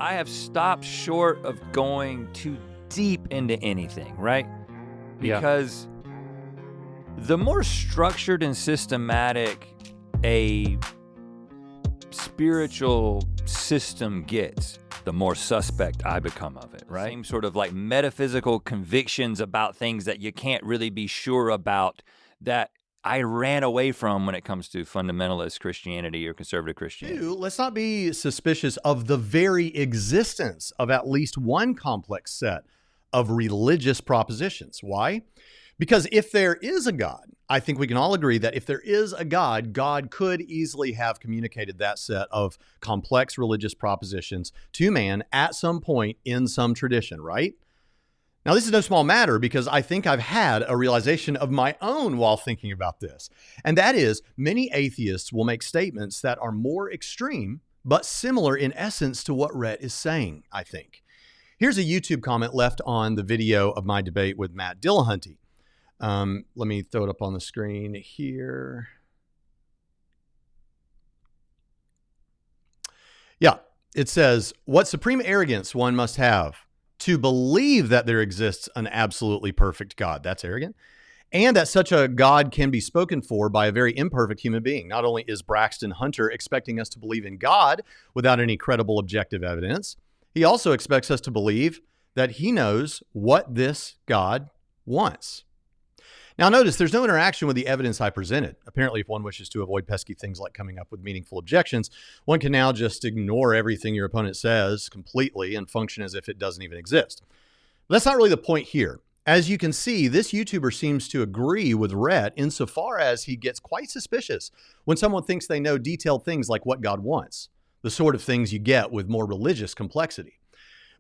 I have stopped short of going too deep into anything, right? Because the more structured and systematic a spiritual system gets, the more suspect I become of it, right? Same sort of like metaphysical convictions about things that you can't really be sure about that I ran away from when it comes to fundamentalist Christianity or conservative Christianity. Let's not be suspicious of the very existence of at least one complex set of religious propositions. Why? Because if there is a God, I think we can all agree that if there is a God, God could easily have communicated that set of complex religious propositions to man at some point in some tradition, right? Now, this is no small matter because I think I've had a realization of my own while thinking about this. And that is, many atheists will make statements that are more extreme, but similar in essence to what Rhett is saying, I think. Here's a YouTube comment left on the video of my debate with Matt Dillahunty. Let me throw it up on the screen here. Yeah, it says, what supreme arrogance one must have to believe that there exists an absolutely perfect God. That's arrogant. And that such a God can be spoken for by a very imperfect human being. Not only is Braxton Hunter expecting us to believe in God without any credible objective evidence, he also expects us to believe that he knows what this God wants. Now notice there's no interaction with the evidence I presented. Apparently, if one wishes to avoid pesky things like coming up with meaningful objections, one can now just ignore everything your opponent says completely and function as if it doesn't even exist. But that's not really the point here. As you can see, this YouTuber seems to agree with Rhett insofar as he gets quite suspicious when someone thinks they know detailed things like what God wants, the sort of things you get with more religious complexity.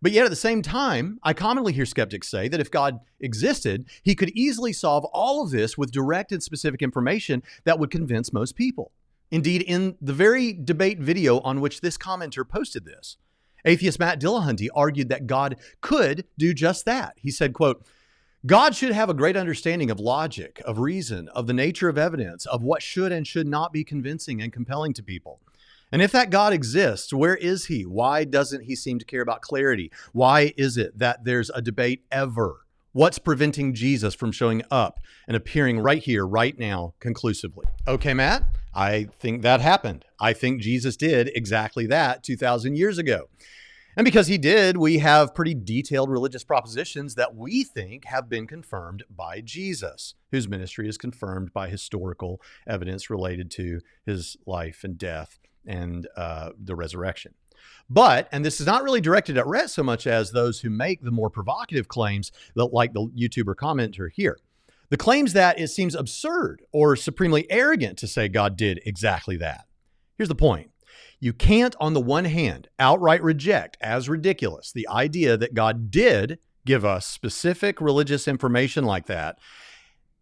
But yet at the same time, I commonly hear skeptics say that if God existed, he could easily solve all of this with direct and specific information that would convince most people. Indeed, in the very debate video on which this commenter posted this, atheist Matt Dillahunty argued that God could do just that. He said, quote, God should have a great understanding of logic, of reason, of the nature of evidence, of what should and should not be convincing and compelling to people. And if that God exists, where is he? Why doesn't he seem to care about clarity? Why is it that there's a debate ever? What's preventing Jesus from showing up and appearing right here, right now, conclusively? Okay, Matt, I think that happened. I think Jesus did exactly that 2,000 years ago. And because he did, we have pretty detailed religious propositions that we think have been confirmed by Jesus, whose ministry is confirmed by historical evidence related to his life and death and the resurrection. But, and this is not really directed at Rhett so much as those who make the more provocative claims that, like the YouTuber commenter here, the claims that it seems absurd or supremely arrogant to say God did exactly that. Here's the point. You can't, on the one hand, outright reject as ridiculous the idea that God did give us specific religious information like that,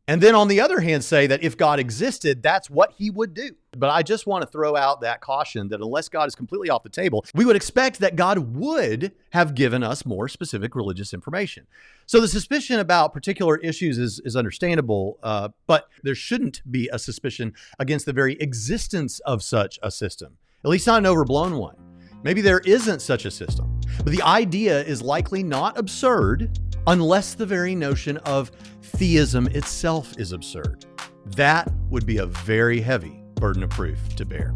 and then on the other hand, say that if God existed, that's what he would do. But I just want to throw out that caution that unless God is completely off the table, we would expect that God would have given us more specific religious information. So the suspicion about particular issues is understandable, but there shouldn't be a suspicion against the very existence of such a system, at least not an overblown one. Maybe there isn't such a system, but the idea is likely not absurd unless the very notion of theism itself is absurd. That would be a very heavy burden of proof to bear.